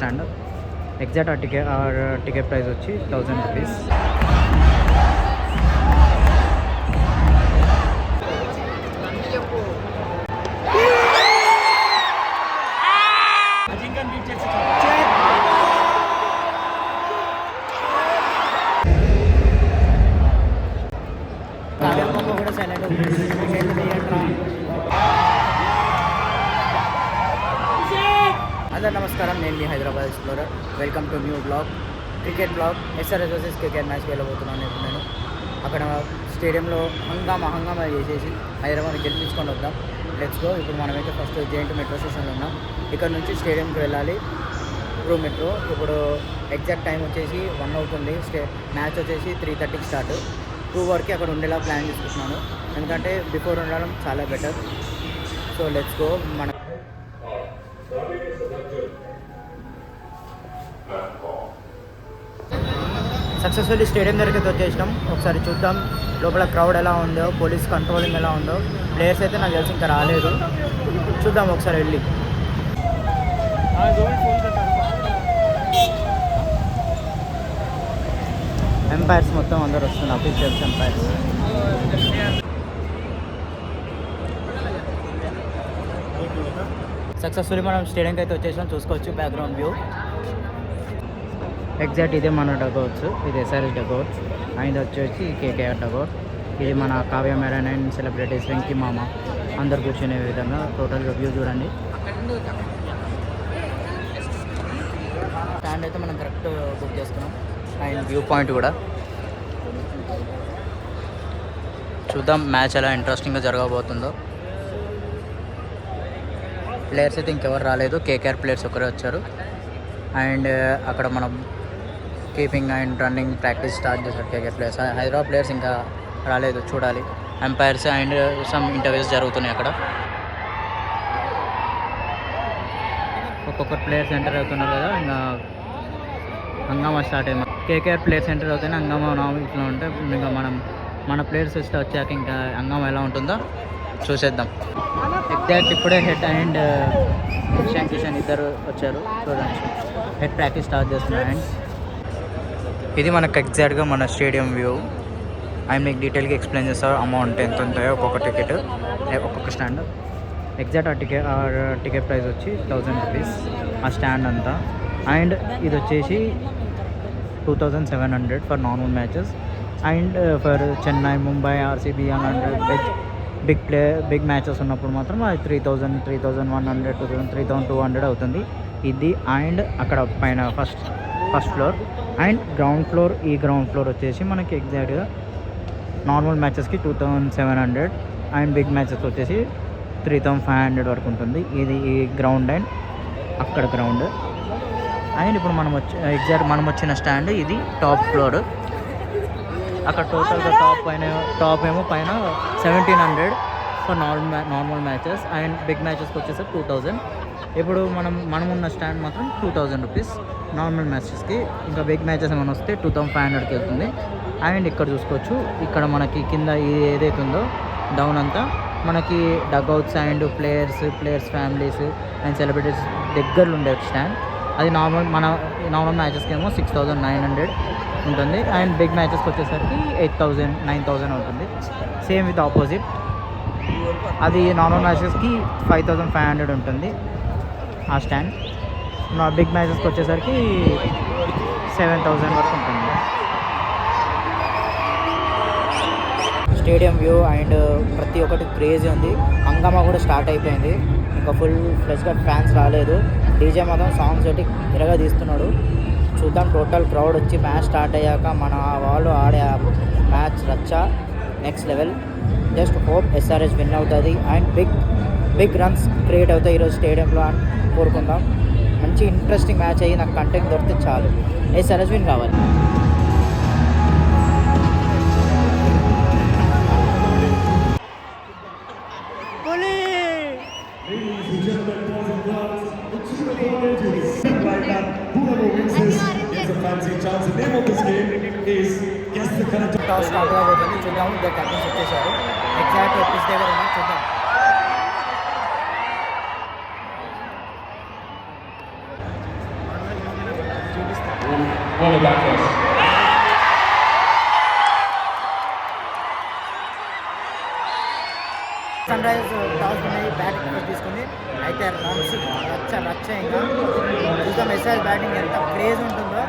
Stand. Exact ticket price వచ్చి 1000 rupees. అందరూ నమస్కారం, నేను మీ Hyderabad explorer. Welcome to new blog, cricket blog. SRS versus KKR మ్యాచ్కి వెళ్ళబోతున్నాను. ఇప్పుడు నేను అక్కడ స్టేడియంలో హంగామా చేసేసి హైదరాబాద్ని గెలిపించుకొని వద్దాం. Let's go. ఇప్పుడు మనమైతే ఫస్ట్ జేఎన్టీ మెట్రో స్టేషన్లో ఉన్నాం. ఇక్కడ నుంచి స్టేడియంకి వెళ్ళాలి త్రూ మెట్రో. ఇప్పుడు ఎగ్జాక్ట్ టైం వచ్చేసి 1 అవుతుంది. మ్యాచ్ వచ్చేసి 3:30కి స్టార్ట్. 2 వరకు అక్కడ ఉండేలా ప్లాన్ చేసుకుంటున్నాను, ఎందుకంటే బిఫోర్ ఉండడం చాలా బెటర్. So let's go. మన సక్సెస్ఫుల్లీ స్టేడియం దగ్గరికి వచ్చేసినాం. ఒకసారి చూద్దాం లోపల క్రౌడ్ ఎలా ఉందో, పోలీస్ కంట్రోలింగ్ ఎలా ఉందో. ప్లేయర్స్ అయితే నాకు తెలిసి ఇంకా రాలేదు. చూద్దాం ఒకసారి వెళ్ళి. ఎంపైర్స్ మొత్తం అందరు వస్తున్నారు, అఫీషియల్స్, ఎంపైర్స్. సక్సెస్ఫుల్లీ మనం స్టేడియంకి అయితే వచ్చేసాం. చూసుకోవచ్చు బ్యాక్గ్రౌండ్ వ్యూ. ఎగ్జాక్ట్ ఇదే మన డగౌట్స్. ఇది ఎస్ఆర్ఎస్ డగౌట్, ఆయన వచ్చేసి కేకేఆర్ డగౌట్. ఇది మన కావ్య మేరన్ అండ్ సెలబ్రిటీస్ వెంకీ మామ అందరు కూర్చునే విధంగా టోటల్ వ్యూ చూడండి. స్టాండ్ అయితే మనం కరెక్ట్ బుక్ చేసుకున్నాం. అండ్ వ్యూ పాయింట్ కూడా చూద్దాం మ్యాచ్ ఎలా ఇంట్రెస్టింగ్గా జరగబోతుందో. ప్లేయర్స్ అయితే ఇంకెవరు రాలేదు, కేకేఆర్ ప్లేయర్స్ ఒకరే వచ్చారు. అండ్ అక్కడ మనం keeping and running practice start చేశారు కేకేఆర్ ప్లేయర్స్. హైదరాబాద్ ప్లేయర్స్ ఇంకా రాలేదు, చూడాలి. ఎంపైర్స్ అండ్ సమ్ ఇంటర్వ్యూస్ జరుగుతున్నాయి అక్కడ. ఒక్కొక్క ప్లేయర్స్ ఎంటర్ అవుతున్నారు కదా, ఇంకా హంగామా స్టార్ట్ అయ్యింది. కేకేఆర్ ప్లేయర్స్ ఎంటర్ అవుతాయి, హంగామా ఇట్లా ఉంటే ఇంకా మన ప్లేయర్స్ వచ్చాక ఇంకా హంగామా ఎలా ఉంటుందో చూసేద్దాం. ఎగ్జాక్ట్ ఇప్పుడే హెడ్ అండ్ ఇషాన్ కిషన్ ఇద్దరు వచ్చారు. చూడండి, హెడ్ ప్రాక్టీస్ స్టార్ట్ చేస్తున్నారు. అండ్ ఇది మనకు ఎగ్జాక్ట్గా మన స్టేడియం వ్యూ. ఆయన మీకు డీటెయిల్గా ఎక్స్ప్లెయిన్ చేస్తారు అమౌంట్ ఎంత ఉంటాయో ఒక్కొక్క టికెట్, ఒక్కొక్క స్టాండ్. ఎగ్జాక్ట్ టికెట్ ప్రైస్ వచ్చి 1000 రూపీస్ ఆ స్టాండ్ అంతా. అండ్ ఇది వచ్చేసి 2700 for normal matches. And for Chennai, Mumbai, RCB అలాంటి బిగ్ మ్యాచెస్ ఉన్నప్పుడు మాత్రం అది 3000, 3100, 3200 అవుతుంది ఇది. అండ్ అక్కడ పైన first floor and ground floor. ఈ గ్రౌండ్ ఫ్లోర్ వచ్చేసి మనకి ఎగ్జాక్ట్గా నార్మల్ మ్యాచెస్కి 2700 అండ్ బిగ్ మ్యాచెస్ వచ్చేసి 3500 వరకు ఉంటుంది. ఇది ఈ గ్రౌండ్ అండ్ అక్కడ గ్రౌండ్. అండ్ ఇప్పుడు మనం వచ్చిన స్టాండ్ ఇది టాప్ ఫ్లోర్. అక్కడ టోటల్గా టాప్ ఏమో పైన 1700 for normal matches and big మ్యాచెస్కి వచ్చేసరికి 2000. ఇప్పుడు మనం ఉన్న స్టాండ్ మాత్రం 2000 రూపీస్ నార్మల్ మ్యాచెస్కి. ఇంకా బిగ్ మ్యాచెస్ ఏమైనా వస్తే 2500కి వెళ్తుంది. అండ్ ఇక్కడ చూసుకోవచ్చు, ఇక్కడ మనకి కింద ఏదైతే ఉందో డౌన్ అంతా మనకి dugouts and players families and celebrities దగ్గరలో ఉండే స్టాండ్. అది నార్మల్ మ్యాచెస్కి ఏమో 6900 ఉంటుంది. అండ్ బిగ్ మ్యాచెస్కి వచ్చేసరికి 8000, 9000 అవుతుంది. సేమ్ విత్ ఆపోజిట్, అది నార్మల్ మ్యాచెస్కి 5500 ఉంటుంది ఆ స్టాండ్. బిగ్ మ్యాచెస్కి వచ్చేసరికి 7000 వరకు ఉంటుంది. స్టేడియం వ్యూ అండ్ ప్రతి ఒక్కటి క్రేజీ ఉంది. హంగామా కూడా స్టార్ట్ అయిపోయింది, ఇంకా ఫుల్ ఫ్లెష్గా ఫ్యాన్స్ రాలేదు. డీజే మాత్రం సాంగ్స్ తోటి తిరగా తీస్తున్నాడు. చూద్దాం టోటల్ క్రౌడ్ వచ్చి మ్యాచ్ స్టార్ట్ అయ్యాక మన వాళ్ళు ఆడే మ్యాచ్ రచ్చ next level. Just hope SRS win అవుతుంది అండ్ బిగ్ రన్స్ క్రియేట్ అవుతాయి ఈరోజు స్టేడియంలో అని కోరుకుందాం. మంచి ఇంట్రెస్టింగ్ మ్యాచ్ అయ్యి నాకు కంటెంట్ దొరికితే చాలు. ఎస్ఆర్ఎస్ విన్ కావాలి. టాస్ స్టార్ట్ కాబోతుంది, చూద్దాం. ఇద్దరు కెప్టెన్స్ వచ్చేసారు. ఎగ్జాక్ట్ పిచ్ దగ్గర ఉన్నాం, చూద్దాం. సన్ రైజర్స్ టాస్ అనేది బ్యాటింగ్ తీసుకుంది. అయితే రన్స్ రచ్చ ఇంకా చూద్దాం ఎస్ఆర్ బ్యాటింగ్ ఎంత క్రేజ్ ఉంటుందో.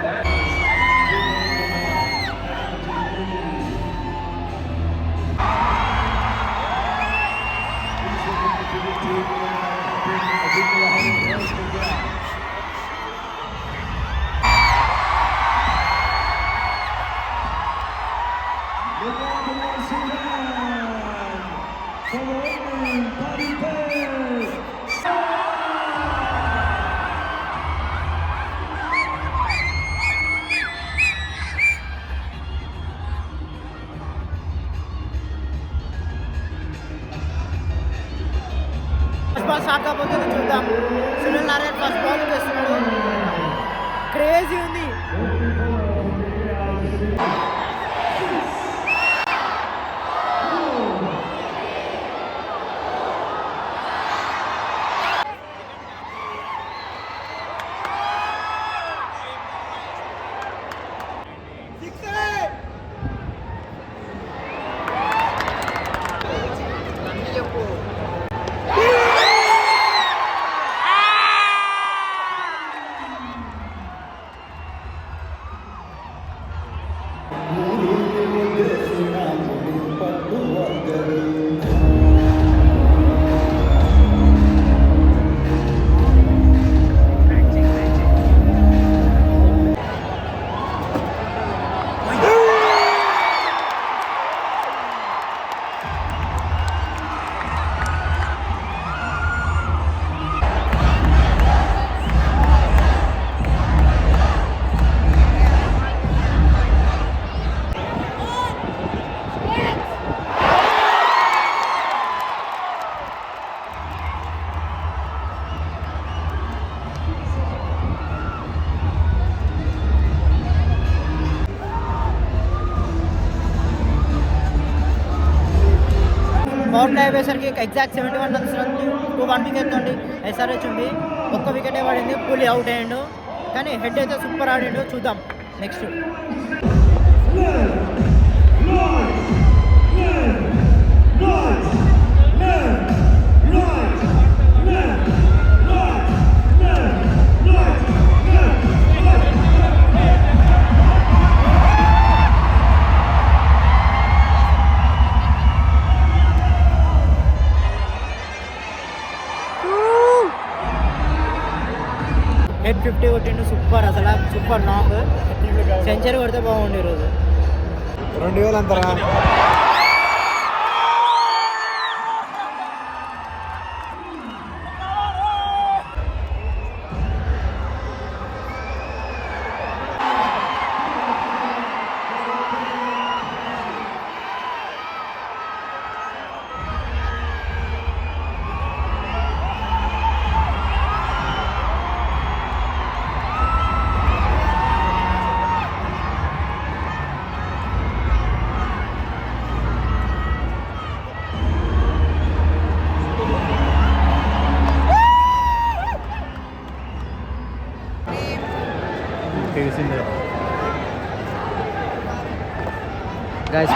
ఫస్ట్ బాల్ స్టార్ట్ కాబోతుంది, చూద్దాం. సునీల్ నారాయణ ఫస్ట్ బాల్ చేస్తున్నాడు, క్రేజీ ఉంది. పవర్ ప్లే అయిపోయేసరికి ఎగ్జాక్ట్ 71 రన్స్ 1 వికెట్ తోటి ఎస్ఆర్హెచ్ ఉంది. ఒక్క వికెటే పడింది, పులి అవుట్ అయ్యిండు. కానీ హెడ్ అయితే సూపర్ ఆడిండు. చూద్దాం నెక్స్ట్. హెడ్ 50 కొట్టిండు, సూపర్. అసలు సూపర్ నాక్. సెంచరీ కొడితే బాగుండు ఈరోజు. 2000 అంతరా. Guys,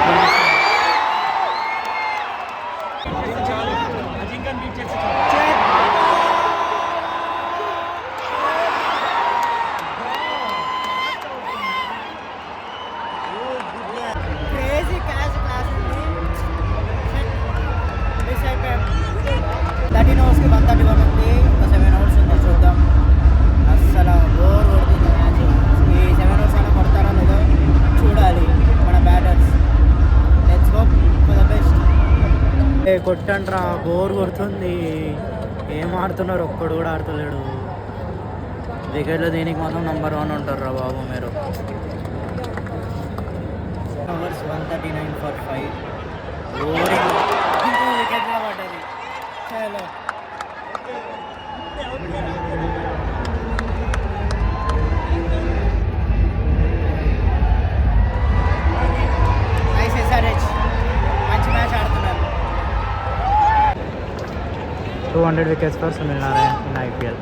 crazy class ఉంది. 13 అవర్స్కి 131 ఉంది. ఇంకా 7 అవర్స్ ఉంది, చూద్దాం. అస్సలు బోర్ కొడుతుంది మ్యాచ్. ఈ 7 అవర్స్ అయినా కొడతారో లేదో చూడాలి మన batters. Let's hope for the best. కొట్టండ్రా, బోర్ కొడుతుంది. ఏం ఆడుతున్నారు, ఒక్కడు కూడా ఆడతలేడు. వికెట్లో దీనికి మాత్రం నెంబర్ 1 ఉంటారు రా బాబు మీరు. Hours 139 for 5. ఇంకో వికెట్ కూడా పడ్డది. చలో నైస్ ఎస్ఆర్హెచ్, మంచి మ్యాచ్ ఆడుతున్నారు. 200 wickets for Sunil Narine in IPL.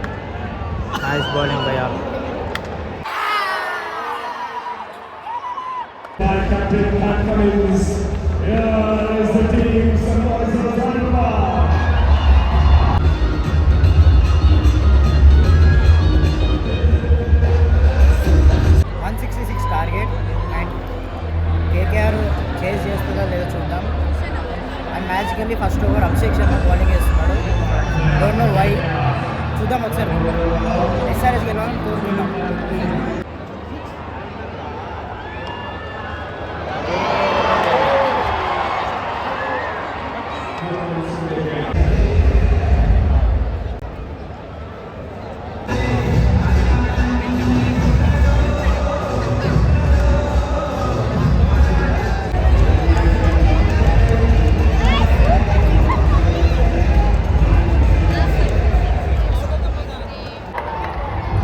Nice bowling by all. Captain Pat Cummins. Here is the team, Sunrise of Zanzibar. 166 target and KKR chase చేస్తుందో లేదో చూద్దాం. అండ్ మ్యాచ్కెళ్ళి first over Abhishek Sharma bowling వేస్తున్నాడు. డోంట్ నో వై, చూద్దాం ఒకసారి. SRS గెలవాలని కోరుకున్నాం.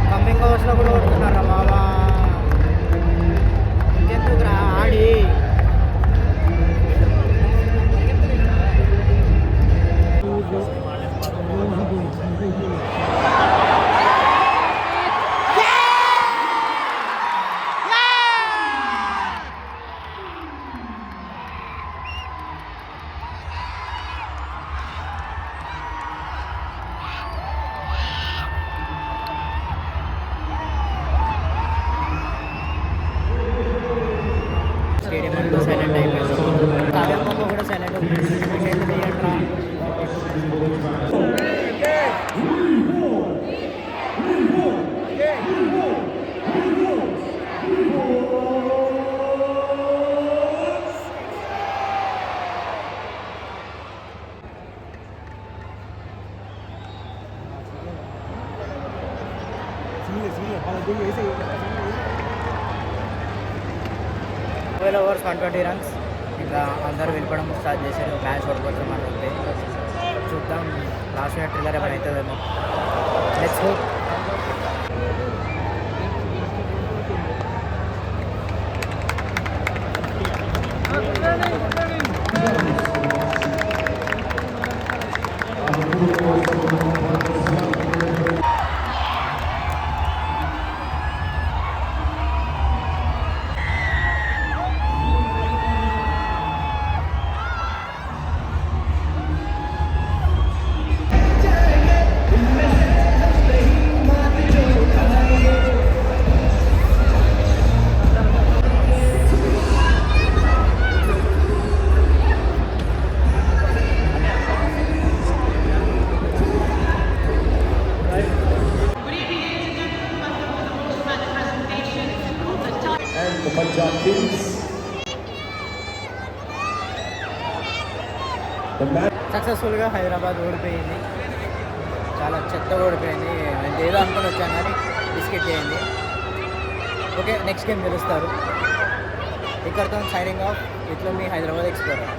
కమింగ్ అవర్స్లో కూడా కొడుతున్నారా మామా, ఇంకెందుకురా ఆడి. స్టేడియం అంతా సైలెంట్ అయిపోయింది. కావ్యమ్మ కూడా సైలెంట్ అయిపోయింది. Twelve overs 120 runs. ఇంకా అందరూ వెళ్ళిపోవడం స్టార్ట్ చేశారు. మ్యాచ్ ఓడిపోతాం అని అంతే. చూద్దాం లాస్ట్ మినిట్ ట్రిల్లర్ ఏమైనా అవుతుందేమో. Let's hope. The Punjab Kings. The match. సక్సెస్ఫుల్గా హైదరాబాద్ ఓడిపోయింది. చాలా చెత్తగా ఓడిపోయింది. నేను ఏదో అనుకుని వచ్చాను కానీ బిస్కెట్ చేయండి. ఓకే, నెక్స్ట్ గేమ్ గెలుస్తారు. ఇక్కడితో సైనింగ్ ఆఫ్. ఇట్లా మీ హైదరాబాద్ ఎక్స్ప్లోరర్.